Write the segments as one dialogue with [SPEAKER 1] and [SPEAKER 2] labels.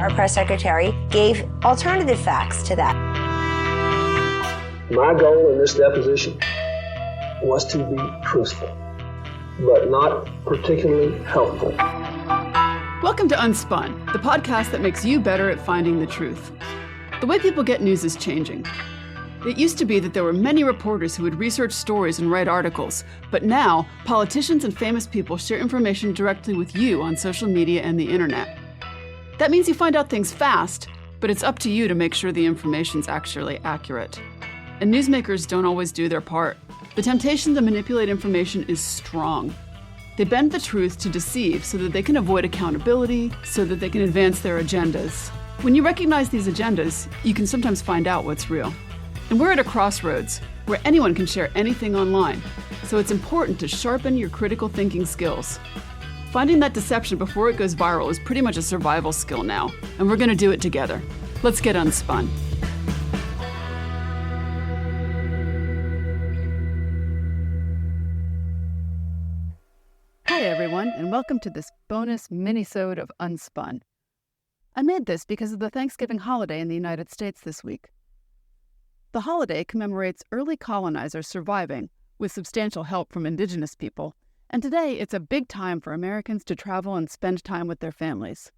[SPEAKER 1] our press secretary, gave alternative facts to that.
[SPEAKER 2] My goal in this deposition was to be truthful, but not particularly helpful.
[SPEAKER 3] Welcome to Unspun, the podcast that makes you better at finding the truth. The way people get news is changing. It used to be that there were many reporters who would research stories and write articles, but now politicians and famous people share information directly with you on social media and the internet. That means you find out things fast, but it's up to you to make sure the information's actually accurate. And newsmakers don't always do their part. The temptation to manipulate information is strong. They bend the truth to deceive so that they can avoid accountability, so that they can advance their agendas. When you recognize these agendas, you can sometimes find out what's real. And we're at a crossroads where anyone can share anything online, so it's important to sharpen your critical thinking skills. Finding that deception before it goes viral is pretty much a survival skill now, and we're going to do it together. Let's get unspun. Hi everyone, and welcome to this bonus mini-sode of Unspun. I made this because of the Thanksgiving holiday in the United States this week. The holiday commemorates early colonizers surviving with substantial help from indigenous people, and today it's a big time for Americans to travel and spend time with their families.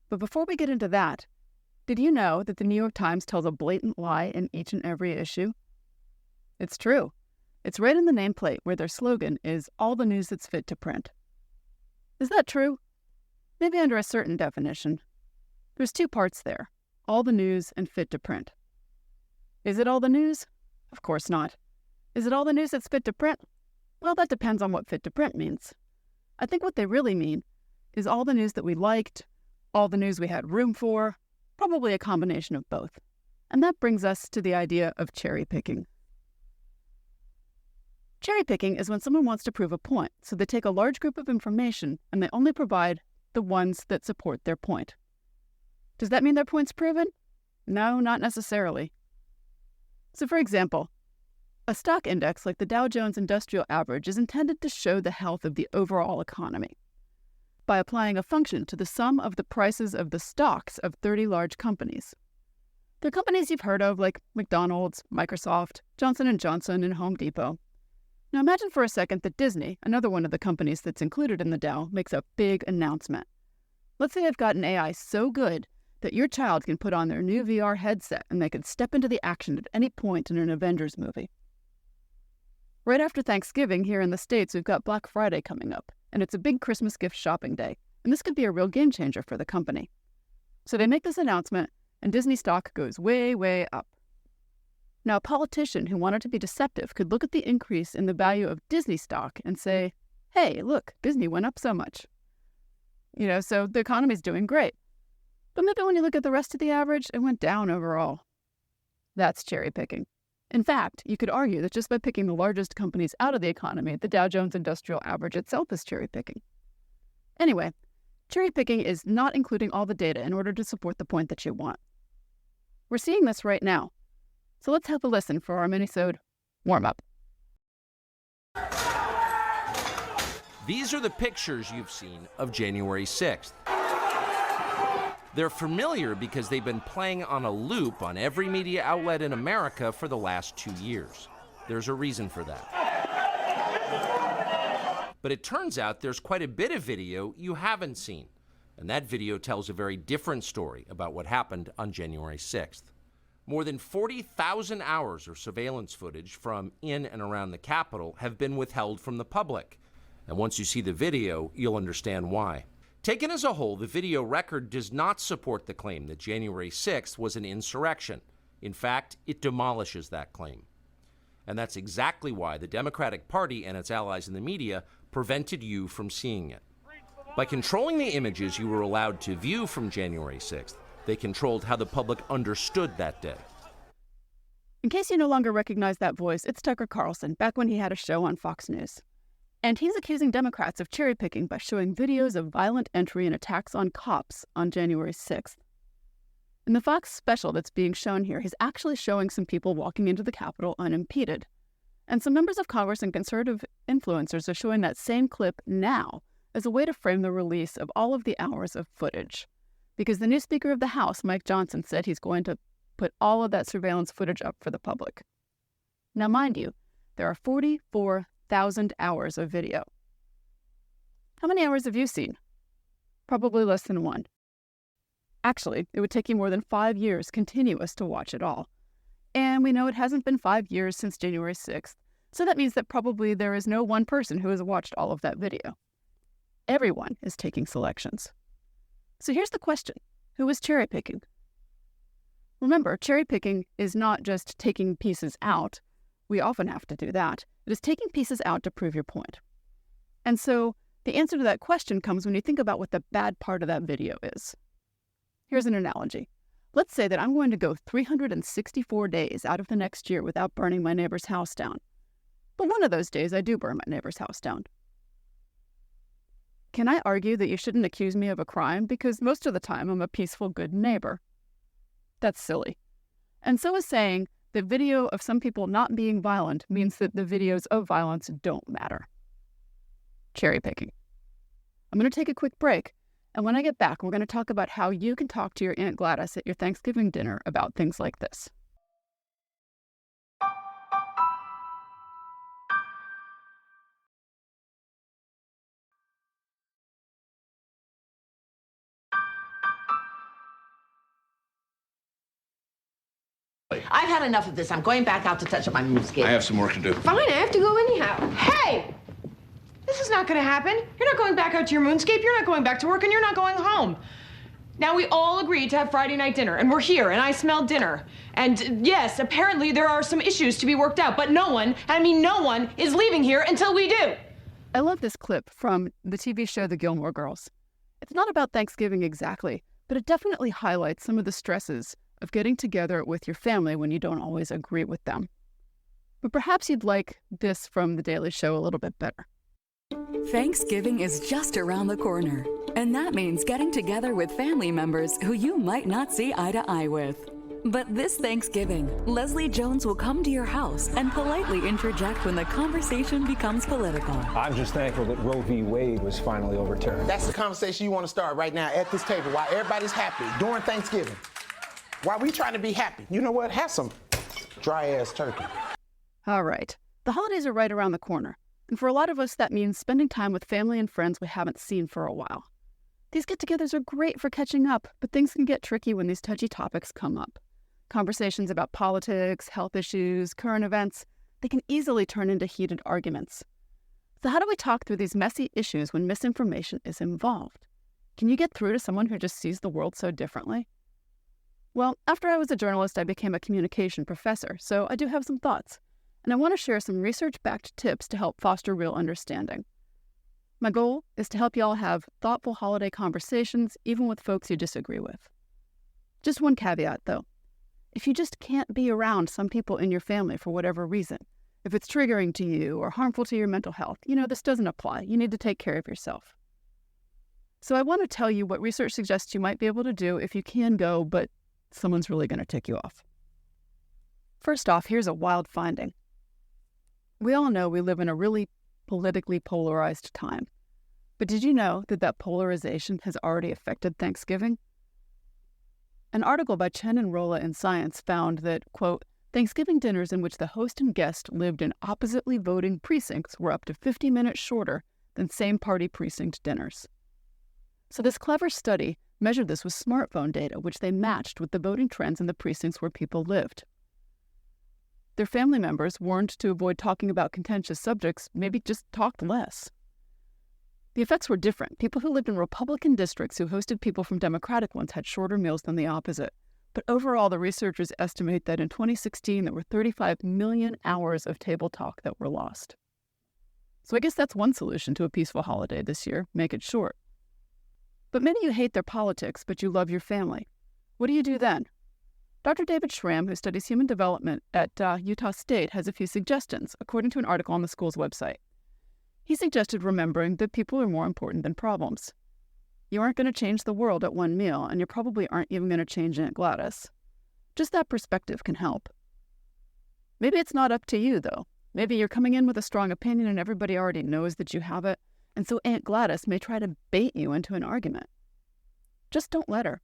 [SPEAKER 3] But before we get into that, did you know that the New York Times tells a blatant lie in each and every issue? It's true. It's right in the nameplate where their slogan is all the news that's fit to print. Is that true? Maybe under a certain definition. There's two parts there, all the news and fit to print. Is it all the news? Of course not. Is it all the news that's fit to print? Well, that depends on what fit to print means. I think what they really mean is all the news that we liked, all the news we had room for, probably a combination of both. And that brings us to the idea of cherry picking. Cherry picking is when someone wants to prove a point, so they take a large group of information and they only provide the ones that support their point. Does that mean their point's proven? No, not necessarily. So for example, a stock index like the Dow Jones Industrial Average is intended to show the health of the overall economy by applying a function to the sum of the prices of the stocks of 30 large companies. They're companies you've heard of like McDonald's, Microsoft, Johnson & Johnson, and Home Depot. Now imagine for a second that Disney, another one of the companies that's included in the Dow, makes a big announcement. Let's say they've got an AI so good that your child can put on their new VR headset and they can step into the action at any point in an Avengers movie. Right after Thanksgiving here in the States, we've got Black Friday coming up, and it's a big Christmas gift shopping day, and this could be a real game changer for the company. So they make this announcement, and Disney stock goes way, way up. Now, a politician who wanted to be deceptive could look at the increase in the value of Disney stock and say, hey, look, Disney went up so much. So the economy's doing great. But maybe when you look at the rest of the average, it went down overall. That's cherry picking. In fact, you could argue that just by picking the largest companies out of the economy, the Dow Jones Industrial Average itself is cherry picking. Anyway, cherry picking is not including all the data in order to support the point that you want. We're seeing this right now. So let's have a listen for our mini-sode warm-up.
[SPEAKER 4] These are the pictures you've seen of January 6th. They're familiar because they've been playing on a loop on every media outlet in America for the last 2 years. There's a reason for that. But it turns out there's quite a bit of video you haven't seen, and that video tells a very different story about what happened on January 6th. More than 40,000 hours of surveillance footage from in and around the Capitol have been withheld from the public. And once you see the video, you'll understand why. Taken as a whole, the video record does not support the claim that January 6th was an insurrection. In fact, it demolishes that claim. And that's exactly why the Democratic Party and its allies in the media prevented you from seeing it. By controlling the images you were allowed to view from January 6th, they controlled how the public understood that day.
[SPEAKER 3] In case you no longer recognize that voice, it's Tucker Carlson, back when he had a show on Fox News. And he's accusing Democrats of cherry-picking by showing videos of violent entry and attacks on cops on January 6th. In the Fox special that's being shown here, he's actually showing some people walking into the Capitol unimpeded. And some members of Congress and conservative influencers are showing that same clip now as a way to frame the release of all of the hours of footage. because the new Speaker of the House, Mike Johnson, said he's going to put all of that surveillance footage up for the public. Now, mind you, there are 44,000 hours of video. How many hours have you seen? Probably less than one. Actually, it would take you more than 5 years continuous to watch it all. And we know it hasn't been 5 years since January 6th, so that means that probably there is no one person who has watched all of that video. Everyone is taking selections. So here's the question. Who is cherry picking? Remember, cherry picking is not just taking pieces out. We often have to do that. It is taking pieces out to prove your point. And so the answer to that question comes when you think about what the bad part of that video is. Here's an analogy. Let's say that I'm going to go 364 days out of the next year without burning my neighbor's house down. But one of those days I do burn my neighbor's house down. Can I argue that you shouldn't accuse me of a crime because most of the time I'm a peaceful, good neighbor? That's silly. And so is saying that video of some people not being violent means that the videos of violence don't matter. Cherry picking. I'm going to take a quick break, and when I get back, we're going to talk about how you can talk to your Aunt Gladys at your Thanksgiving dinner about things like this.
[SPEAKER 5] I've had enough of this. I'm going back out to touch up my moonscape.
[SPEAKER 6] I have some work to do.
[SPEAKER 7] Fine, I have to go anyhow. Hey! This is not gonna happen. You're not going back out to your moonscape, you're not going back to work, and you're not going home. Now, we all agreed to have Friday night dinner, and we're here, and I smell dinner. And yes, apparently there are some issues to be worked out, but no one, and I mean no one, is leaving here until we do.
[SPEAKER 3] I love this clip from the TV show The Gilmore Girls. It's not about Thanksgiving exactly, but it definitely highlights some of the stresses of getting together with your family when you don't always agree with them. But perhaps you'd like this from The Daily Show a little bit better.
[SPEAKER 8] Thanksgiving is just around the corner, and that means getting together with family members who you might not see eye to eye with. But this Thanksgiving, Leslie Jones will come to your house and politely interject when the conversation becomes political.
[SPEAKER 9] I'm just thankful that Roe v. Wade was finally overturned.
[SPEAKER 10] That's the conversation you want to start right now at this table while everybody's happy during Thanksgiving. While we trying to be happy. You know what? Have some dry-ass turkey.
[SPEAKER 3] All right. The holidays are right around the corner. And for a lot of us, that means spending time with family and friends we haven't seen for a while. These get-togethers are great for catching up, but things can get tricky when these touchy topics come up. Conversations about politics, health issues, current events, they can easily turn into heated arguments. So how do we talk through these messy issues when misinformation is involved? Can you get through to someone who just sees the world so differently? Well, after I was a journalist, I became a communication professor, so I do have some thoughts, and I want to share some research-backed tips to help foster real understanding. My goal is to help y'all have thoughtful holiday conversations, even with folks you disagree with. Just one caveat, though. If you just can't be around some people in your family for whatever reason, if it's triggering to you or harmful to your mental health, this doesn't apply. You need to take care of yourself. So I want to tell you what research suggests you might be able to do if you can go, but someone's really going to tick you off. First off, here's a wild finding. We all know we live in a really politically polarized time. But did you know that polarization has already affected Thanksgiving? An article by Chen and Rolla in Science found that, quote, Thanksgiving dinners in which the host and guest lived in oppositely voting precincts were up to 50 minutes shorter than same-party precinct dinners. So this clever study measured this with smartphone data, which they matched with the voting trends in the precincts where people lived. Their family members, warned to avoid talking about contentious subjects, maybe just talked less. The effects were different. People who lived in Republican districts who hosted people from Democratic ones had shorter meals than the opposite. But overall, the researchers estimate that in 2016, there were 35 million hours of table talk that were lost. So I guess that's one solution to a peaceful holiday this year, make it short. But maybe you hate their politics, but you love your family. What do you do then? Dr. David Schramm, who studies human development at Utah State, has a few suggestions, according to an article on the school's website. He suggested remembering that people are more important than problems. You aren't going to change the world at one meal, and you probably aren't even going to change Aunt Gladys. Just that perspective can help. Maybe it's not up to you, though. Maybe you're coming in with a strong opinion and everybody already knows that you have it, and so Aunt Gladys may try to bait you into an argument. just don't let her.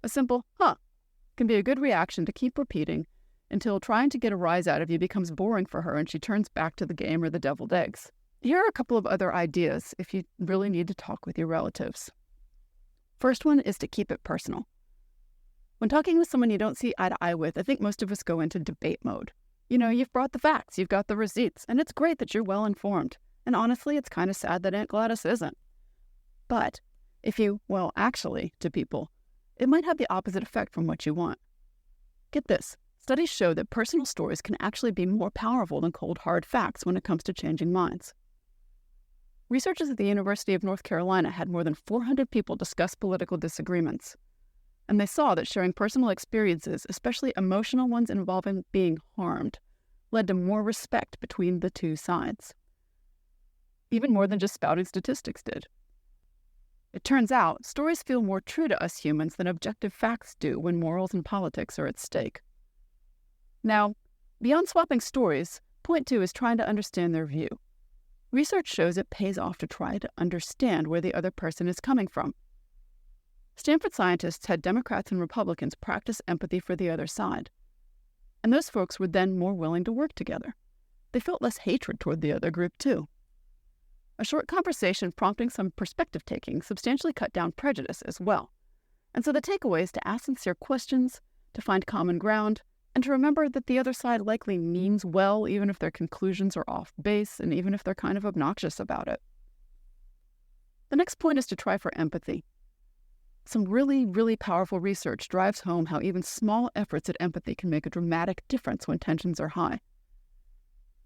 [SPEAKER 3] A simple, huh, can be a good reaction to keep repeating until trying to get a rise out of you becomes boring for her and she turns back to the game or the deviled eggs. Here are a couple of other ideas if you really need to talk with your relatives. First one is to keep it personal. When talking with someone you don't see eye to eye with, I think most of us go into debate mode. You know, you've brought the facts, you've got the receipts, and it's great that you're well informed. And honestly, it's kind of sad that Aunt Gladys isn't. But if you, well, actually, to people, it might have the opposite effect from what you want. Get this. Studies show that personal stories can actually be more powerful than cold, hard facts when it comes to changing minds. Researchers at the University of North Carolina had more than 400 people discuss political disagreements. And they saw that sharing personal experiences, especially emotional ones involving being harmed, led to more respect between the two sides. Even more than just spouting statistics did. It turns out, stories feel more true to us humans than objective facts do when morals and politics are at stake. Now, beyond swapping stories, point 2 is trying to understand their view. Research shows it pays off to try to understand where the other person is coming from. Stanford scientists had Democrats and Republicans practice empathy for the other side. And those folks were then more willing to work together. They felt less hatred toward the other group, too. A short conversation prompting some perspective taking substantially cut down prejudice as well. And so the takeaway is to ask sincere questions, to find common ground, and to remember that the other side likely means well even if their conclusions are off base and even if they're kind of obnoxious about it. The next point is to try for empathy. Some really, really powerful research drives home how even small efforts at empathy can make a dramatic difference when tensions are high.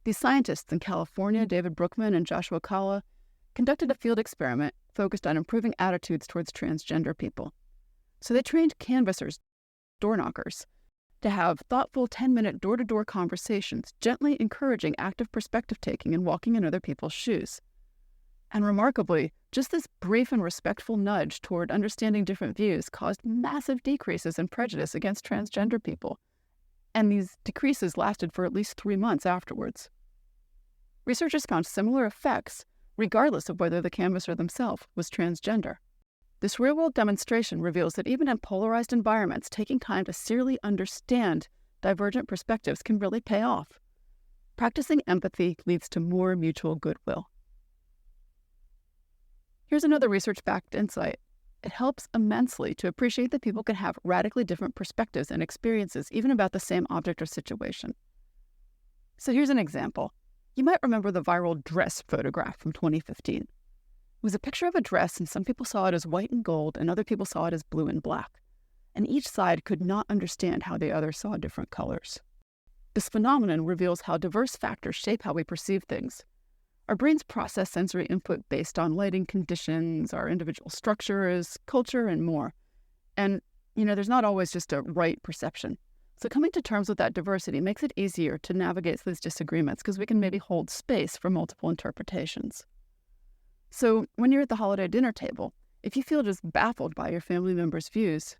[SPEAKER 3] These scientists in California, David Brookman and Joshua Kalla, conducted a field experiment focused on improving attitudes towards transgender people. So they trained canvassers, door knockers, to have thoughtful 10-minute door-to-door conversations, gently encouraging active perspective-taking and walking in other people's shoes. And remarkably, just this brief and respectful nudge toward understanding different views caused massive decreases in prejudice against transgender people. And these decreases lasted for at least 3 months afterwards. Researchers found similar effects, regardless of whether the canvasser themselves was transgender. This real-world demonstration reveals that even in polarized environments, taking time to sincerely understand divergent perspectives can really pay off. Practicing empathy leads to more mutual goodwill. Here's another research-backed insight. It helps immensely to appreciate that people can have radically different perspectives and experiences, even about the same object or situation. So here's an example. You might remember the viral dress photograph from 2015. It was a picture of a dress, and some people saw it as white and gold, and other people saw it as blue and black. And each side could not understand how the other saw different colors. This phenomenon reveals how diverse factors shape how we perceive things. Our brains process sensory input based on lighting conditions, our individual structures, culture, and more. And, there's not always just a right perception. So coming to terms with that diversity makes it easier to navigate these disagreements because we can maybe hold space for multiple interpretations. So when you're at the holiday dinner table, if you feel just baffled by your family members' views,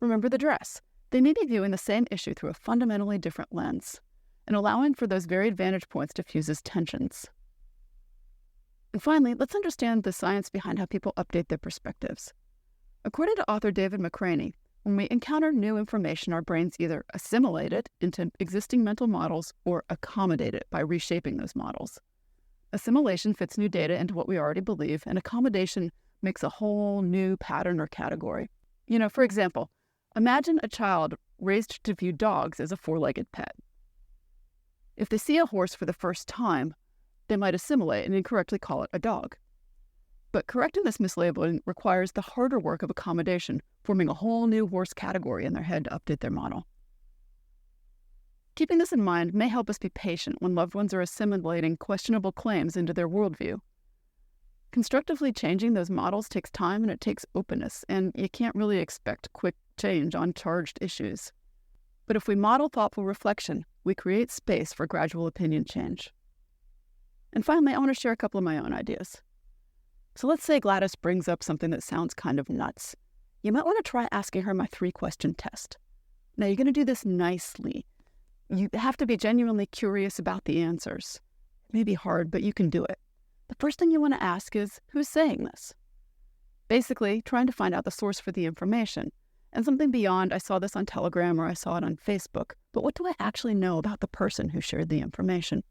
[SPEAKER 3] remember the dress. They may be viewing the same issue through a fundamentally different lens, and allowing for those varied vantage points diffuses tensions. And finally, let's understand the science behind how people update their perspectives. According to author David McCraney, when we encounter new information, our brains either assimilate it into existing mental models or accommodate it by reshaping those models. Assimilation fits new data into what we already believe, and accommodation makes a whole new pattern or category. For example, imagine a child raised to view dogs as a four-legged pet. If they see a horse for the first time, they might assimilate and incorrectly call it a dog. But correcting this mislabeling requires the harder work of accommodation, forming a whole new horse category in their head to update their model. Keeping this in mind may help us be patient when loved ones are assimilating questionable claims into their worldview. Constructively changing those models takes time and it takes openness, and you can't really expect quick change on charged issues. But if we model thoughtful reflection, we create space for gradual opinion change. And finally, I want to share a couple of my own ideas. So let's say Gladys brings up something that sounds kind of nuts. You might want to try asking her my 3-question test. Now, you're going to do this nicely. You have to be genuinely curious about the answers. It may be hard, but you can do it. The first thing you want to ask is, who's saying this? Basically, trying to find out the source for the information. And something beyond, I saw this on Telegram or I saw it on Facebook, but what do I actually know about the person who shared the information?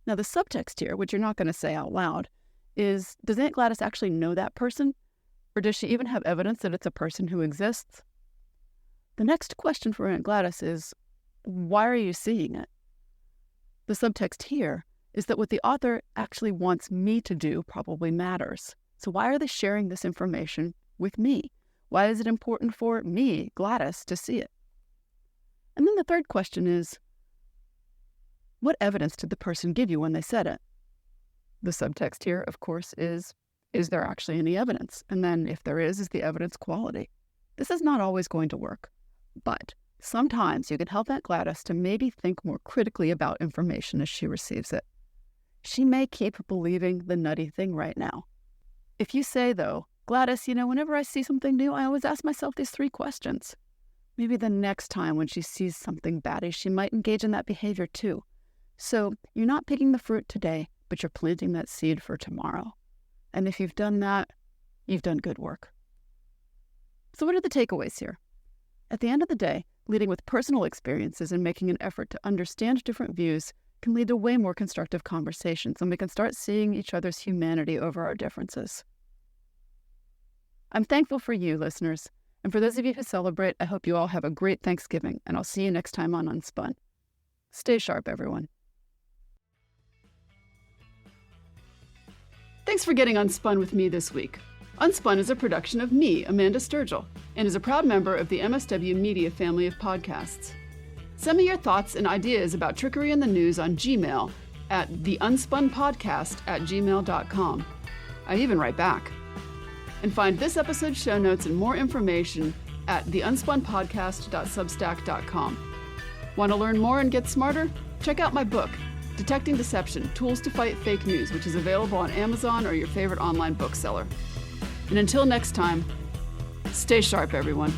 [SPEAKER 3] Now, the subtext here, which you're not going to say out loud, is, does Aunt Gladys actually know that person? Or does she even have evidence that it's a person who exists? The next question for Aunt Gladys is, why are you seeing it? The subtext here is that what the author actually wants me to do probably matters. So why are they sharing this information with me? Why is it important for me, Gladys, to see it? And then the third question is, what evidence did the person give you when they said it? The subtext here, of course, is there actually any evidence? And then if there is the evidence quality? This is not always going to work, but sometimes you can help Aunt Gladys to maybe think more critically about information as she receives it. She may keep believing the nutty thing right now. If you say, though, Gladys, whenever I see something new, I always ask myself these 3 questions. Maybe the next time when she sees something batty, she might engage in that behavior too. So you're not picking the fruit today, but you're planting that seed for tomorrow. And if you've done that, you've done good work. So what are the takeaways here? At the end of the day, leading with personal experiences and making an effort to understand different views can lead to way more constructive conversations, and we can start seeing each other's humanity over our differences. I'm thankful for you, listeners, and for those of you who celebrate, I hope you all have a great Thanksgiving, and I'll see you next time on Unspun. Stay sharp, everyone. Thanks for getting Unspun with me this week. Unspun is a production of me, Amanda Sturgill, and is a proud member of the MSW Media family of podcasts. Send me your thoughts and ideas about trickery in the news on Gmail at theunspunpodcast@gmail.com. I even write back. And find this episode's show notes and more information at theunspunpodcast.substack.com. Want to learn more and get smarter? Check out my book, Detecting Deception, Tools to Fight Fake News, which is available on Amazon or your favorite online bookseller. And until next time, stay sharp, everyone.